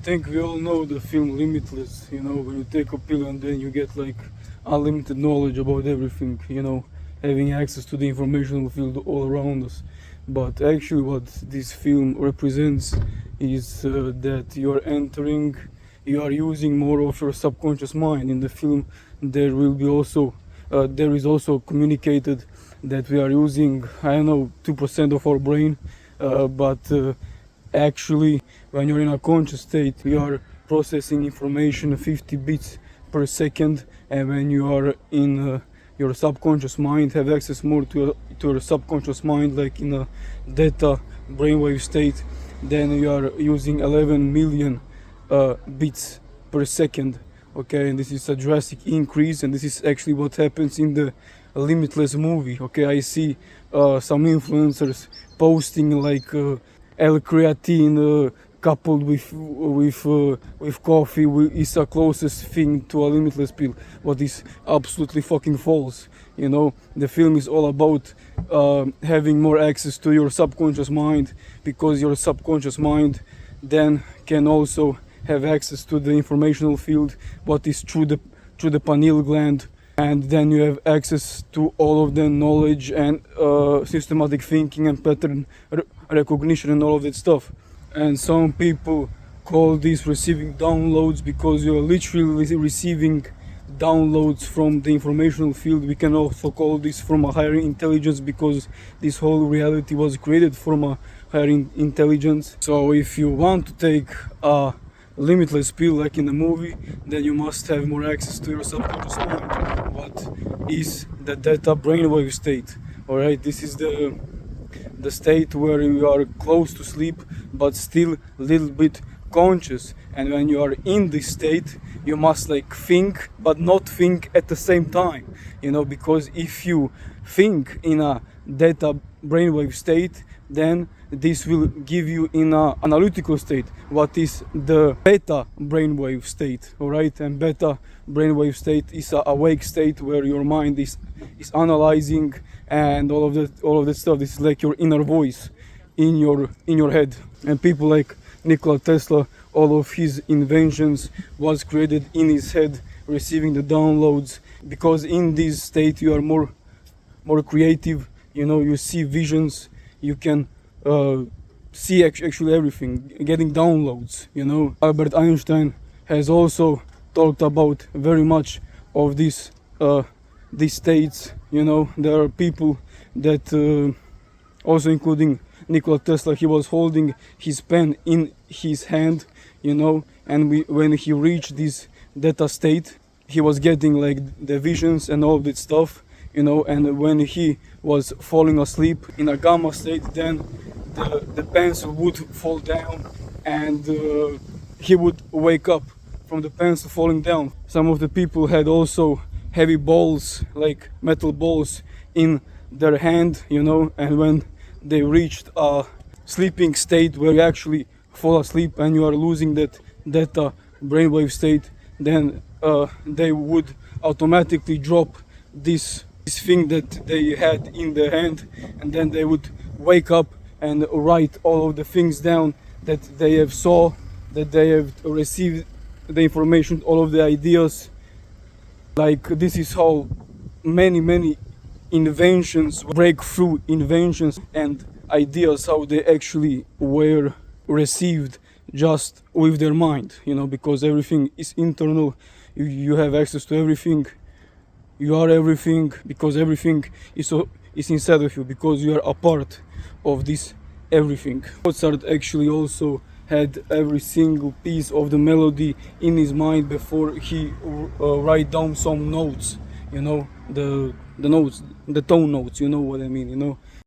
think we all know the film Limitless, when you take a pill and then you get like unlimited knowledge about everything, having access to the information field all around us. But actually what this film represents is that you are using more of your subconscious mind. In the film there is also communicated that we are using, I don't know, 2% of our brain, but actually when you're in a conscious state you are processing information 50 bits per second, and when you are in your subconscious mind, have access more to your subconscious mind, like in a theta brainwave state, then you are using 11 million bits per second. Okay, and this is a drastic increase, and this is actually what happens in the Limitless movie. Okay, I see some influencers posting like L-creatine coupled with coffee is the closest thing to a limitless pill, what is absolutely fucking false. The film is all about having more access to your subconscious mind, because your subconscious mind then can also have access to the informational field, what is through the pineal gland, and then you have access to all of the knowledge and systematic thinking and pattern recognition and all of that stuff. And some people call this receiving downloads, because you're literally receiving downloads from the informational field. We can also call this from a higher intelligence, because this whole reality was created from a higher intelligence. So if you want to take a limitless pill like in the movie, then you must have more access to your subconscious mind, what is the theta brainwave state. Alright, this is the state where you are close to sleep but still a little bit conscious. And when you are in this state, you must like think but not think at the same time, because if you think in a theta brainwave state, then this will give you in an analytical state, what is the beta brainwave state. Alright, and beta brainwave state is a awake state where your mind is analyzing and all of that stuff. This is like your inner voice in your head. And people like Nikola Tesla, all of his inventions was created in his head, receiving the downloads, because in this state you are more creative. You see visions, you can see actually everything, getting downloads. Albert Einstein has also talked about very much of these states. There are people that also, including Nikola Tesla, he was holding his pen in his hand, and when he reached this theta state, he was getting like the visions and all that stuff, and when he was falling asleep in a gamma state, then the pencil would fall down, and he would wake up from the pencil falling down. Some of the people had also heavy balls, like metal balls, in their hand, and when they reached a sleeping state where you actually fall asleep and you are losing that theta brainwave state, then they would automatically drop this thing that they had in their hand, and then they would wake up and write all of the things down that they have saw, that they have received the information, all of the ideas. Like, this is how many inventions, breakthrough inventions and ideas, how they actually were received just with their mind, because everything is internal. You have access to everything, you are everything, because everything is inside of you, because you are a part of this everything. Mozart actually also had every single piece of the melody in his mind before he write down some notes, the notes, the tone notes, you know what I mean,